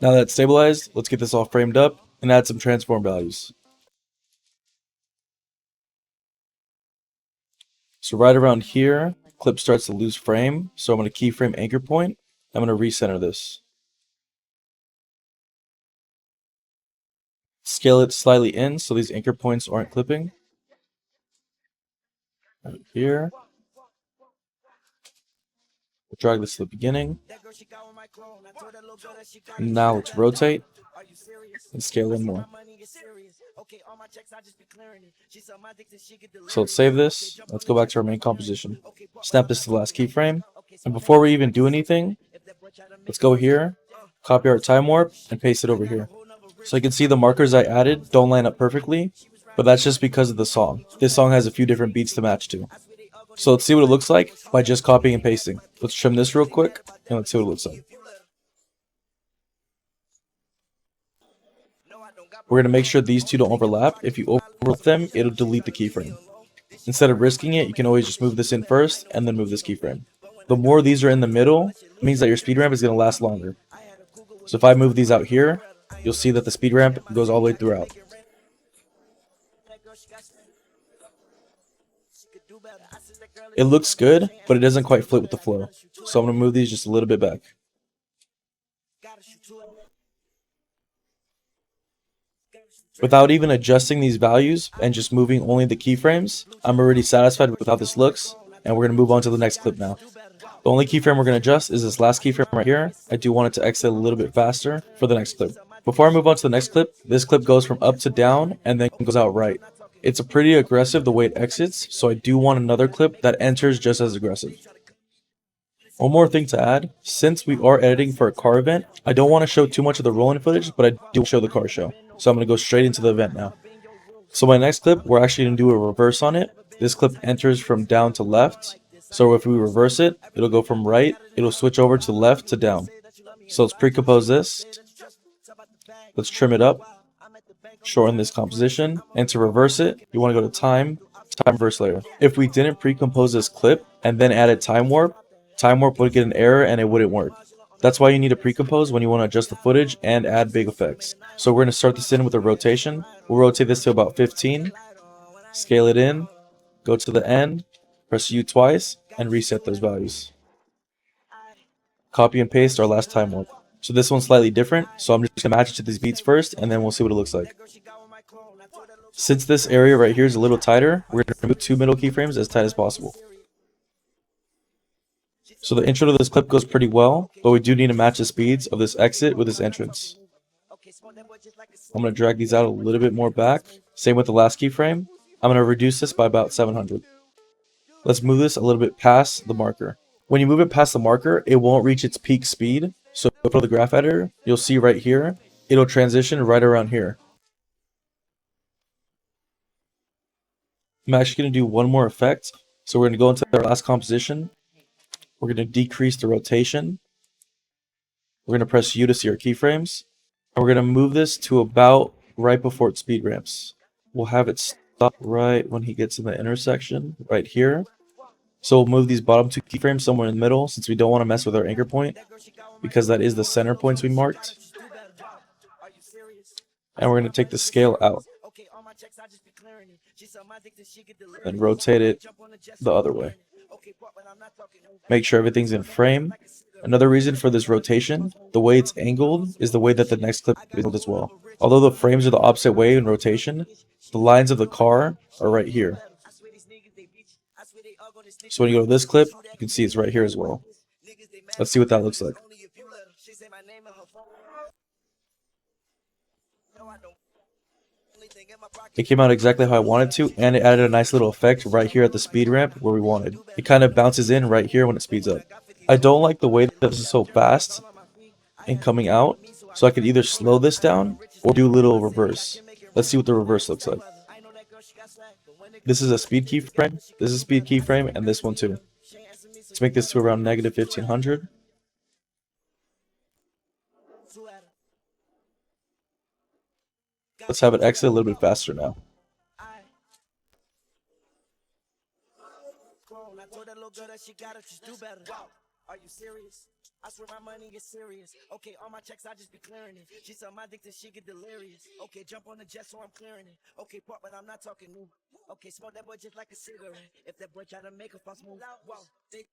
Now that it's stabilized, let's get this all framed up and add some transform values. So right around here, clip starts to lose frame, so I'm going to keyframe anchor point. I'm going to recenter this. Scale it slightly in so these anchor points aren't clipping. Right here. We'll drag this to the beginning. Now let's rotate and scale in more. So let's save this. Let's go back to our main composition. Snap this to the last keyframe. And before we even do anything, let's go here, copy our time warp, and paste it over here. So you can see the markers I added don't line up perfectly, but that's just because of the song. This song has a few different beats to match to. So let's see what it looks like by just copying and pasting. Let's trim this real quick, and let's see what it looks like. We're going to make sure these two don't overlap. If you overlap them, it'll delete the keyframe. Instead of risking it, you can always just move this in first, and then move this keyframe. The more these are in the middle, it means that your speed ramp is going to last longer. So if I move these out here, you'll see that the speed ramp goes all the way throughout. It looks good, but it doesn't quite fit with the flow. So I'm going to move these just a little bit back. Without even adjusting these values and just moving only the keyframes, I'm already satisfied with how this looks, and we're going to move on to the next clip now. The only keyframe we're going to adjust is this last keyframe right here. I do want it to exit a little bit faster for the next clip. Before I move on to the next clip, this clip goes from up to down and then goes out right. It's a pretty aggressive the way it exits, so I do want another clip that enters just as aggressive. One more thing to add, since we are editing for a car event, I don't want to show too much of the rolling footage, but I do show the car show. So I'm going to go straight into the event now. So my next clip, we're actually going to do a reverse on it. This clip enters from down to left. So if we reverse it, it'll go from right, it'll switch over to left to down. So let's pre-compose this. Let's trim it up, shorten this composition, and to reverse it, you want to go to time reverse layer. If we didn't pre-compose this clip and then added time warp would get an error and it wouldn't work. That's why you need to pre-compose when you want to adjust the footage and add big effects. So we're going to start this in with a rotation. We'll rotate this to about 15, scale it in, go to the end, press U twice, and reset those values. Copy and paste our last time warp. So this one's slightly different, so I'm just going to match it to these beats first, and then we'll see what it looks like. Since this area right here is a little tighter, we're going to remove 2 middle keyframes as tight as possible. So the intro to this clip goes pretty well, but we do need to match the speeds of this exit with this entrance. I'm going to drag these out a little bit more back. Same with the last keyframe. I'm going to reduce this by about 700. Let's move this a little bit past the marker. When you move it past the marker, it won't reach its peak speed. So if you go to the graph editor, you'll see right here, it'll transition right around here. I'm actually going to do one more effect. So we're going to go into our last composition. We're going to decrease the rotation. We're going to press U to see our keyframes. And we're going to move this to about right before it speed ramps. We'll have it stop right when he gets in the intersection, right here. So we'll move these bottom 2 keyframes somewhere in the middle since we don't want to mess with our anchor point because that is the center points we marked. And we're going to take the scale out and rotate it the other way. Make sure everything's in frame. Another reason for this rotation, the way it's angled is the way that the next clip is angled as well. Although the frames are the opposite way in rotation, the lines of the car are right here. So when you go to this clip, you can see it's right here as well. Let's see what that looks like. It came out exactly how I wanted to, and it added a nice little effect right here at the speed ramp where we wanted. It kind of bounces in right here when it speeds up. I don't like the way that this is so fast and coming out, so I could either slow this down or do a little reverse. Let's see what the reverse looks like. This is a speed keyframe, this is a speed keyframe, and this one too. Let's make this to around negative 1500. Let's have it exit a little bit faster now. I swear my money is serious. Okay, all my checks, I just be clearing it. She said my dick that she get delirious. Okay, jump on the jet so I'm clearing it. Okay, pop, but I'm not talking new. Okay, smoke that boy just like a cigarette. If that boy try to make a fuss move, wow, they